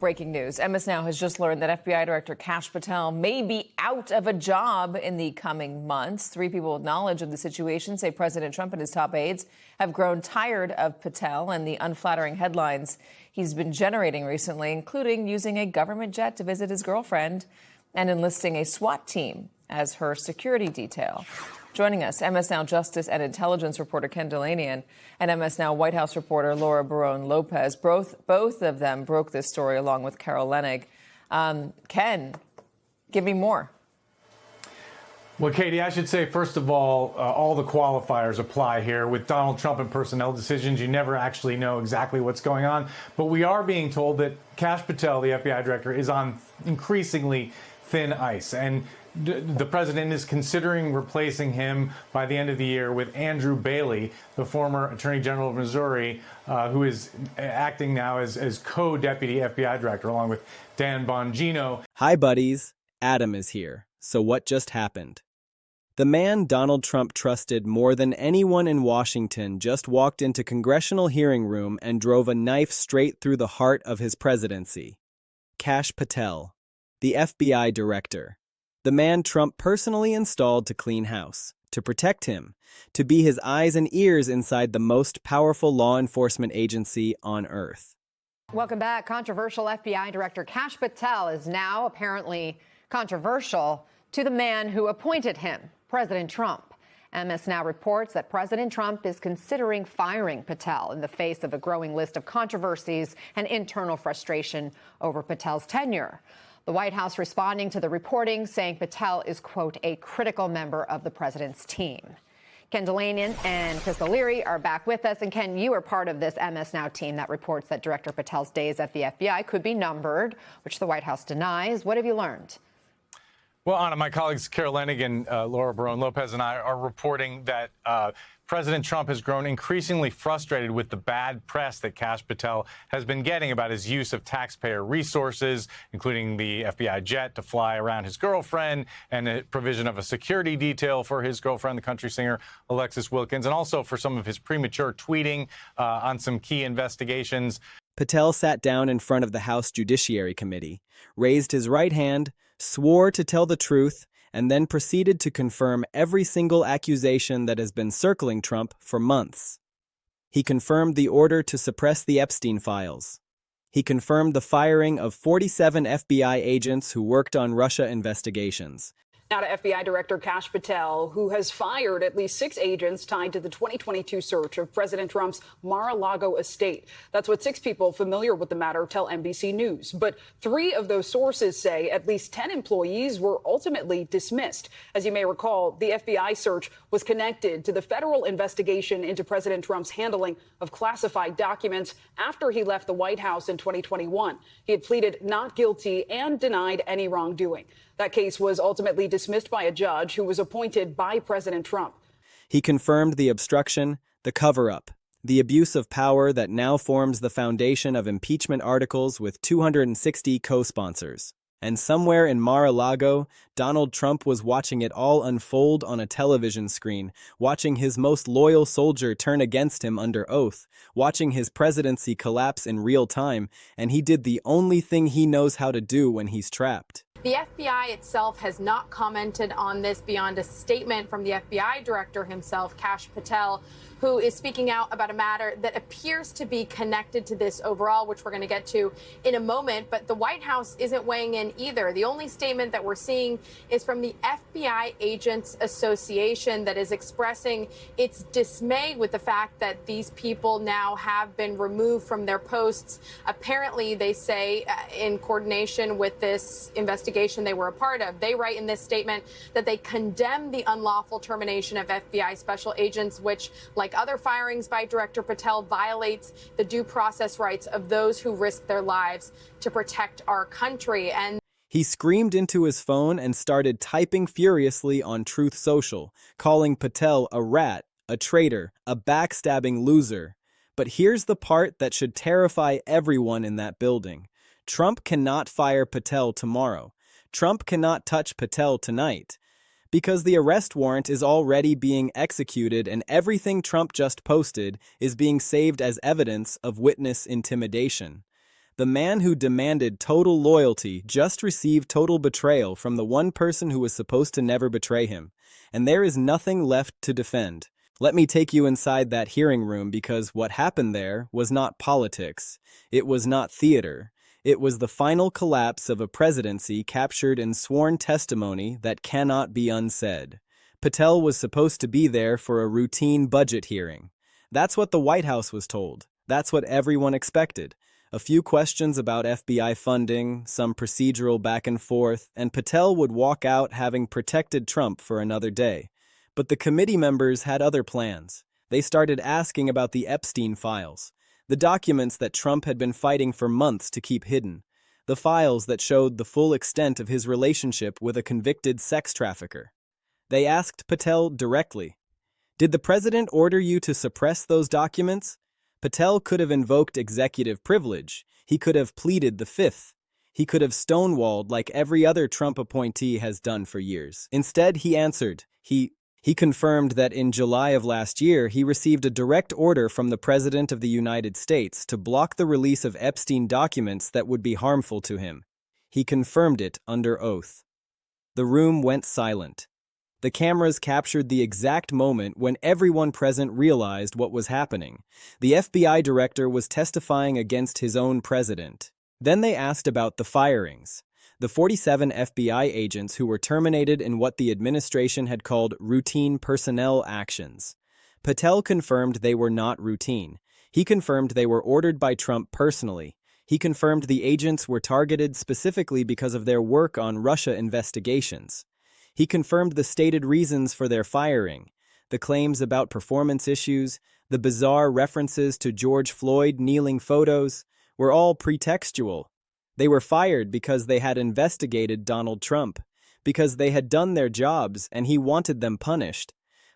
Breaking news. MS Now has just learned that FBI Director Kash Patel may be out of a job in the coming months. 3 people with knowledge of the situation say President Trump and his top aides have grown tired of Patel and the unflattering headlines he's been generating recently, including using a government jet to visit his girlfriend and enlisting a SWAT team as her security detail. Joining us, MS Now Justice and Intelligence reporter Ken Delaney and MS Now White House reporter Laura Barone-Lopez. Both of them broke this story along with Carol Leonnig. Ken, give me more. Well, Katie, I should say, first of all the qualifiers apply here. With Donald Trump and personnel decisions, you never actually know exactly what's going on. But we are being told that Kash Patel, the FBI director, is on increasingly thin ice. And the president is considering replacing him by the end of the year with Andrew Bailey, the former Attorney General of Missouri, who is acting now as co-deputy FBI director, along with Dan Bongino. Hi, buddies. Adam is here. So what just happened? The man Donald Trump trusted more than anyone in Washington just walked into congressional hearing room and drove a knife straight through the heart of his presidency. Kash Patel, the FBI director. The man Trump personally installed to clean house, to protect him, to be his eyes and ears inside the most powerful law enforcement agency on earth. Welcome back. Controversial FBI Director Kash Patel is now apparently controversial to the man who appointed him, President Trump. MS Now reports that President Trump is considering firing Patel in the face of a growing list of controversies and internal frustration over Patel's tenure. The White House responding to the reporting, saying Patel is, quote, a critical member of the president's team. Ken Delaney and Chris O'Leary are back with us. And Ken, you are part of this MS Now team that reports that Director Patel's days at the FBI could be numbered, which the White House denies. What have you learned? Well, Anna, my colleagues Carol Leonnig and Laura Barone-Lopez and I are reporting that President Trump has grown increasingly frustrated with the bad press that Kash Patel has been getting about his use of taxpayer resources, including the FBI jet to fly around his girlfriend and the provision of a security detail for his girlfriend, the country singer Alexis Wilkins, and also for some of his premature tweeting on some key investigations. Patel sat down in front of the House Judiciary Committee, raised his right hand, swore to tell the truth, and then proceeded to confirm every single accusation that has been circling Trump for months. He confirmed the order to suppress the Epstein files. He confirmed the firing of 47 FBI agents who worked on Russia investigations. Now to FBI Director Kash Patel, who has fired at least 6 agents tied to the 2022 search of President Trump's Mar-a-Lago estate. That's what 6 people familiar with the matter tell NBC News. But 3 of those sources say at least 10 employees were ultimately dismissed. As you may recall, the FBI search was connected to the federal investigation into President Trump's handling of classified documents after he left the White House in 2021. He had pleaded not guilty and denied any wrongdoing. That case was ultimately dismissed by a judge who was appointed by President Trump. He confirmed the obstruction, the cover-up, the abuse of power that now forms the foundation of impeachment articles with 260 co-sponsors. And somewhere in Mar-a-Lago, Donald Trump was watching it all unfold on a television screen, watching his most loyal soldier turn against him under oath, watching his presidency collapse in real time, and he did the only thing he knows how to do when he's trapped. The FBI itself has not commented on this beyond a statement from the FBI director himself, Kash Patel, who is speaking out about a matter that appears to be connected to this overall, which we're going to get to in a moment. But the White House isn't weighing in either. The only statement that we're seeing is from the FBI Agents Association that is expressing its dismay with the fact that these people now have been removed from their posts. Apparently, they say, in coordination with this investigation they were a part of. They write in this statement that they condemn the unlawful termination of FBI special agents, which, like other firings by Director Patel, violates the due process rights of those who risk their lives to protect our country. And he screamed into his phone and started typing furiously on Truth Social, calling Patel a rat, a traitor, a backstabbing loser. But here's the part that should terrify everyone in that building. Trump cannot fire Patel tomorrow. Trump cannot touch Patel tonight. Because the arrest warrant is already being executed and everything Trump just posted is being saved as evidence of witness intimidation. The man who demanded total loyalty just received total betrayal from the one person who was supposed to never betray him. And there is nothing left to defend. Let me take you inside that hearing room because what happened there was not politics. It was not theater. It was the final collapse of a presidency captured in sworn testimony that cannot be unsaid. Patel was supposed to be there for a routine budget hearing. That's what the White House was told. That's what everyone expected. A few questions about FBI funding, some procedural back and forth, and Patel would walk out having protected Trump for another day. But the committee members had other plans. They started asking about the Epstein files, the documents that Trump had been fighting for months to keep hidden, the files that showed the full extent of his relationship with a convicted sex trafficker. They asked Patel directly, "Did the president order you to suppress those documents?" Patel could have invoked executive privilege. He could have pleaded the Fifth. He could have stonewalled like every other Trump appointee has done for years. Instead, he answered. He confirmed that in July of last year, he received a direct order from the President of the United States to block the release of Epstein documents that would be harmful to him. He confirmed it under oath. The room went silent. The cameras captured the exact moment when everyone present realized what was happening. The FBI director was testifying against his own president. Then they asked about the firings. The 47 FBI agents who were terminated in what the administration had called routine personnel actions. Patel confirmed they were not routine. He confirmed they were ordered by Trump personally. He confirmed the agents were targeted specifically because of their work on Russia investigations. He confirmed the stated reasons for their firing, the claims about performance issues, the bizarre references to George Floyd kneeling photos, were all pretextual. They were fired because they had investigated Donald Trump, because they had done their jobs and he wanted them punished.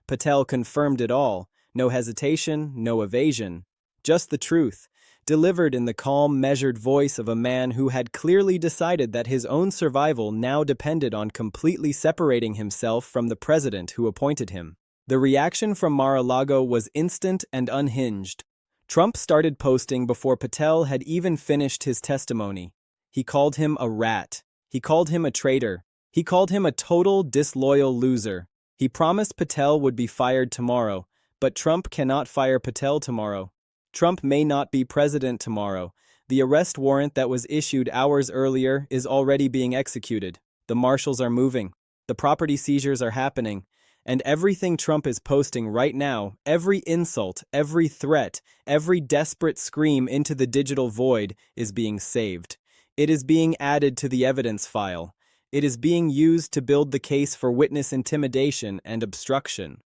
Patel confirmed it all, no hesitation, no evasion, just the truth, delivered in the calm, measured voice of a man who had clearly decided that his own survival now depended on completely separating himself from the president who appointed him. The reaction from Mar-a-Lago was instant and unhinged. Trump started posting before Patel had even finished his testimony. He called him a rat. He called him a traitor. He called him a total disloyal loser. He promised Patel would be fired tomorrow, but Trump cannot fire Patel tomorrow. Trump may not be president tomorrow. The arrest warrant that was issued hours earlier is already being executed. The marshals are moving. The property seizures are happening. And everything Trump is posting right now, every insult, every threat, every desperate scream into the digital void is being saved. It is being added to the evidence file. It is being used to build the case for witness intimidation and obstruction.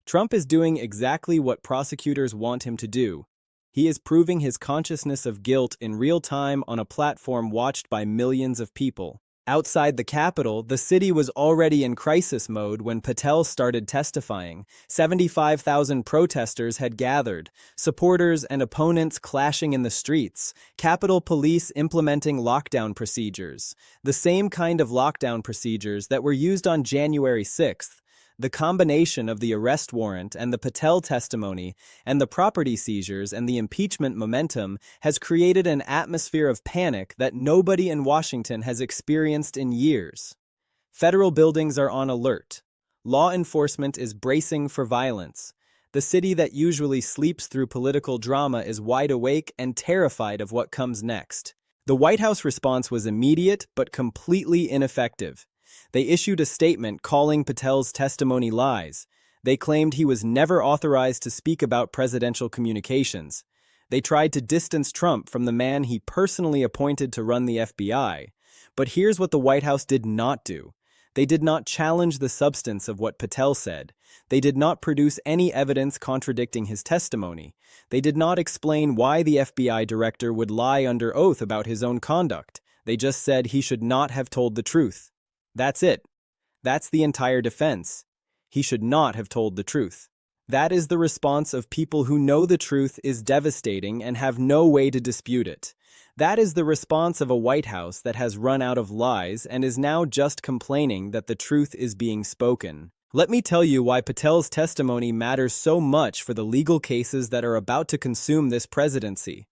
Trump is doing exactly what prosecutors want him to do. He is proving his consciousness of guilt in real time on a platform watched by millions of people. Outside the Capitol, the city was already in crisis mode when Patel started testifying. 75,000 protesters had gathered, supporters and opponents clashing in the streets, Capitol Police implementing lockdown procedures, the same kind of lockdown procedures that were used on January 6th. The combination of the arrest warrant and the Patel testimony and the property seizures and the impeachment momentum has created an atmosphere of panic that nobody in Washington has experienced in years. Federal buildings are on alert. Law enforcement is bracing for violence. The city that usually sleeps through political drama is wide awake and terrified of what comes next. The White House response was immediate but completely ineffective. They issued a statement calling Patel's testimony lies. They claimed he was never authorized to speak about presidential communications. They tried to distance Trump from the man he personally appointed to run the FBI. But here's what the White House did not do. They did not challenge the substance of what Patel said. They did not produce any evidence contradicting his testimony. They did not explain why the FBI director would lie under oath about his own conduct. They just said he should not have told the truth. That's it. That's the entire defense. He should not have told the truth. That is the response of people who know the truth is devastating and have no way to dispute it. That is the response of a White House that has run out of lies and is now just complaining that the truth is being spoken. Let me tell you why Patel's testimony matters so much for the legal cases that are about to consume this presidency.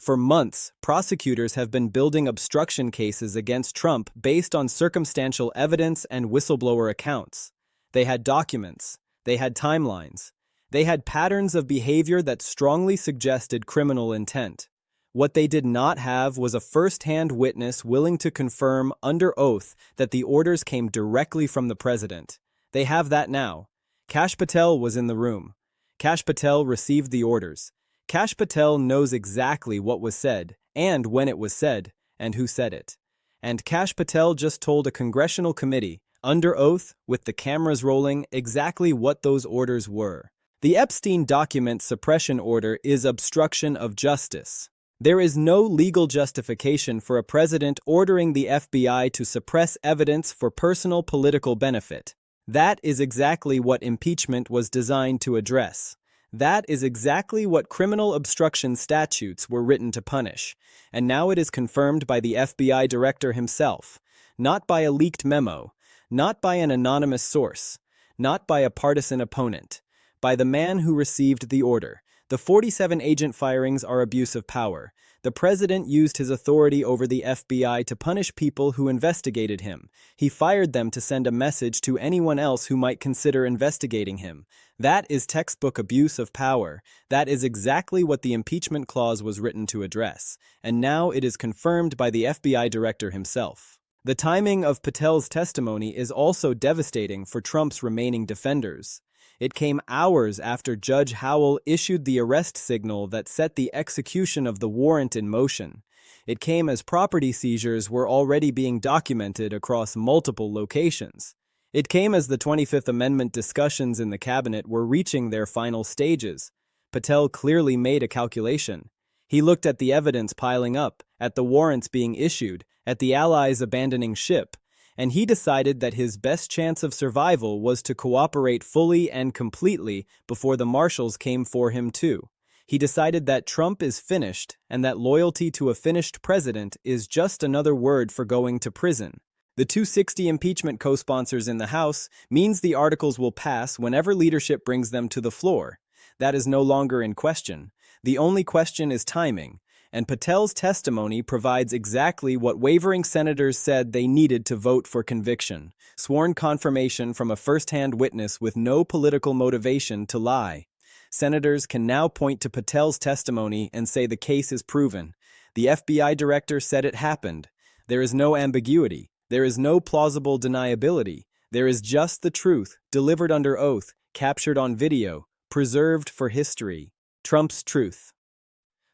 For months, prosecutors have been building obstruction cases against Trump based on circumstantial evidence and whistleblower accounts. They had documents. They had timelines. They had patterns of behavior that strongly suggested criminal intent. What they did not have was a first-hand witness willing to confirm under oath that the orders came directly from the president. They have that now. Kash Patel was in the room. Kash Patel received the orders. Kash Patel knows exactly what was said, and when it was said, and who said it. And Kash Patel just told a congressional committee, under oath, with the cameras rolling, exactly what those orders were. The Epstein document suppression order is obstruction of justice. There is no legal justification for a president ordering the FBI to suppress evidence for personal political benefit. That is exactly what impeachment was designed to address. That is exactly what criminal obstruction statutes were written to punish. And now it is confirmed by the FBI director himself, not by a leaked memo, not by an anonymous source, not by a partisan opponent, by the man who received the order. The 47 agent firings are abuse of power. The president used his authority over the FBI to punish people who investigated him. He fired them to send a message to anyone else who might consider investigating him. That is textbook abuse of power. That is exactly what the impeachment clause was written to address. And now it is confirmed by the FBI director himself. The timing of Patel's testimony is also devastating for Trump's remaining defenders. It came hours after Judge Howell issued the arrest signal that set the execution of the warrant in motion. It came as property seizures were already being documented across multiple locations. It came as the 25th Amendment discussions in the cabinet were reaching their final stages. Patel clearly made a calculation. He looked at the evidence piling up, at the warrants being issued, at the allies abandoning ship, and he decided that his best chance of survival was to cooperate fully and completely before the marshals came for him too. He decided that Trump is finished and that loyalty to a finished president is just another word for going to prison. The 260 impeachment co-sponsors in the House means the articles will pass whenever leadership brings them to the floor. That is no longer in question. The only question is timing. And Patel's testimony provides exactly what wavering senators said they needed to vote for conviction: sworn confirmation from a first-hand witness with no political motivation to lie. Senators can now point to Patel's testimony and say the case is proven. The FBI director said it happened. There is no ambiguity. There is no plausible deniability. There is just the truth, delivered under oath, captured on video, preserved for history. Trump's truth.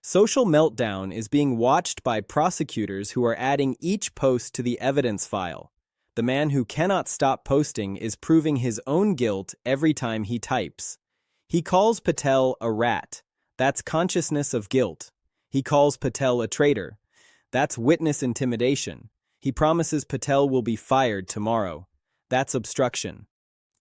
Social meltdown is being watched by prosecutors who are adding each post to the evidence file. The man who cannot stop posting is proving his own guilt every time he types. He calls Patel a rat. That's consciousness of guilt. He calls Patel a traitor. That's witness intimidation. He promises Patel will be fired tomorrow. That's obstruction.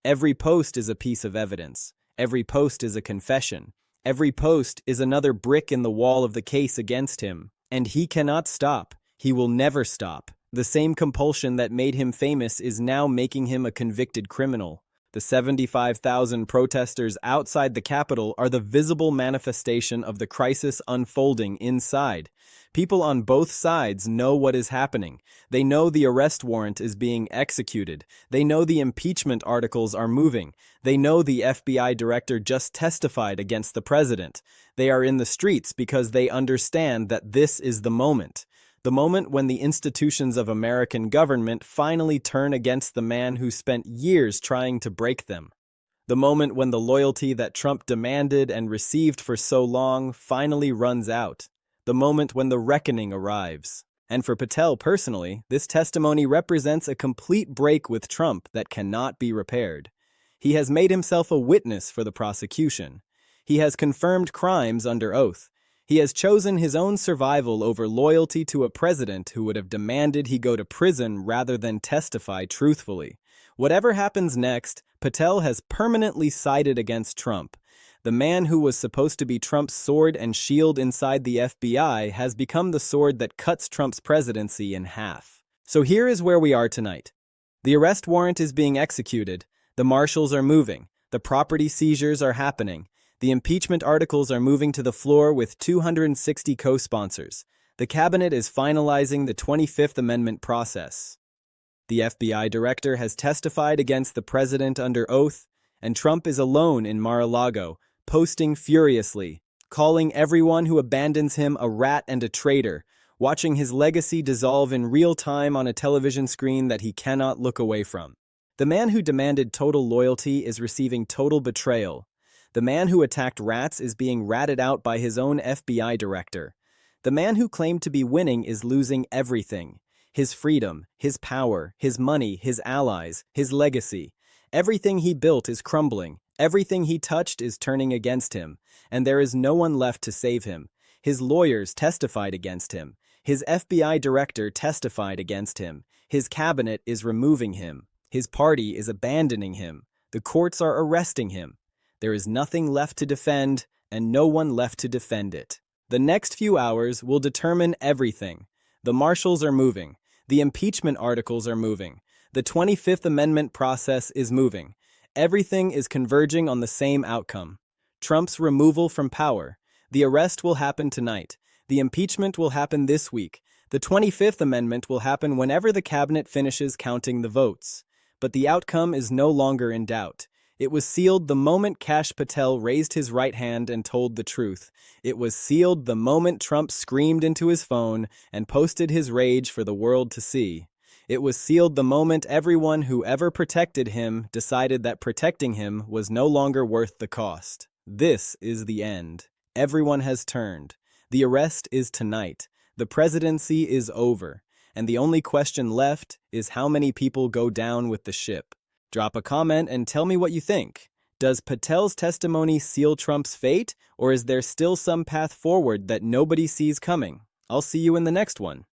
Every post is a piece of evidence. Every post is a confession. Every post is another brick in the wall of the case against him. And he cannot stop. He will never stop. The same compulsion that made him famous is now making him a convicted criminal. The 75,000 protesters outside the Capitol are the visible manifestation of the crisis unfolding inside. People on both sides know what is happening. They know the arrest warrant is being executed. They know the impeachment articles are moving. They know the FBI director just testified against the president. They are in the streets because they understand that this is the moment when the institutions of American government finally turn against the man who spent years trying to break them. The moment when the loyalty that Trump demanded and received for so long finally runs out. The moment when the reckoning arrives. And for Patel personally, this testimony represents a complete break with Trump that cannot be repaired. He has made himself a witness for the prosecution. He has confirmed crimes under oath. He has chosen his own survival over loyalty to a president who would have demanded he go to prison rather than testify truthfully. Whatever happens next, Patel has permanently sided against Trump. The man who was supposed to be Trump's sword and shield inside the FBI has become the sword that cuts Trump's presidency in half. So here is where we are tonight. The arrest warrant is being executed. The marshals are moving. The property seizures are happening. The impeachment articles are moving to the floor with 260 co-sponsors. The cabinet is finalizing the 25th Amendment process. The FBI director has testified against the president under oath, and Trump is alone in Mar-a-Lago, posting furiously, calling everyone who abandons him a rat and a traitor, watching his legacy dissolve in real time on a television screen that he cannot look away from. The man who demanded total loyalty is receiving total betrayal. The man who attacked rats is being ratted out by his own FBI director. The man who claimed to be winning is losing everything. His freedom, his power, his money, his allies, his legacy. Everything he built is crumbling. Everything he touched is turning against him, and there is no one left to save him. His lawyers testified against him. His FBI director testified against him. His cabinet is removing him. His party is abandoning him. The courts are arresting him. There is nothing left to defend, and no one left to defend it. The next few hours will determine everything. The marshals are moving. The impeachment articles are moving. The 25th Amendment process is moving. Everything is converging on the same outcome. Trump's removal from power. The arrest will happen tonight. The impeachment will happen this week. The 25th Amendment will happen whenever the cabinet finishes counting the votes. But the outcome is no longer in doubt. It was sealed the moment Kash Patel raised his right hand and told the truth. It was sealed the moment Trump screamed into his phone and posted his rage for the world to see. It was sealed the moment everyone who ever protected him decided that protecting him was no longer worth the cost. This is the end. Everyone has turned. The arrest is tonight. The presidency is over. And the only question left is how many people go down with the ship. Drop a comment and tell me what you think. Does Patel's testimony seal Trump's fate, or is there still some path forward that nobody sees coming? I'll see you in the next one.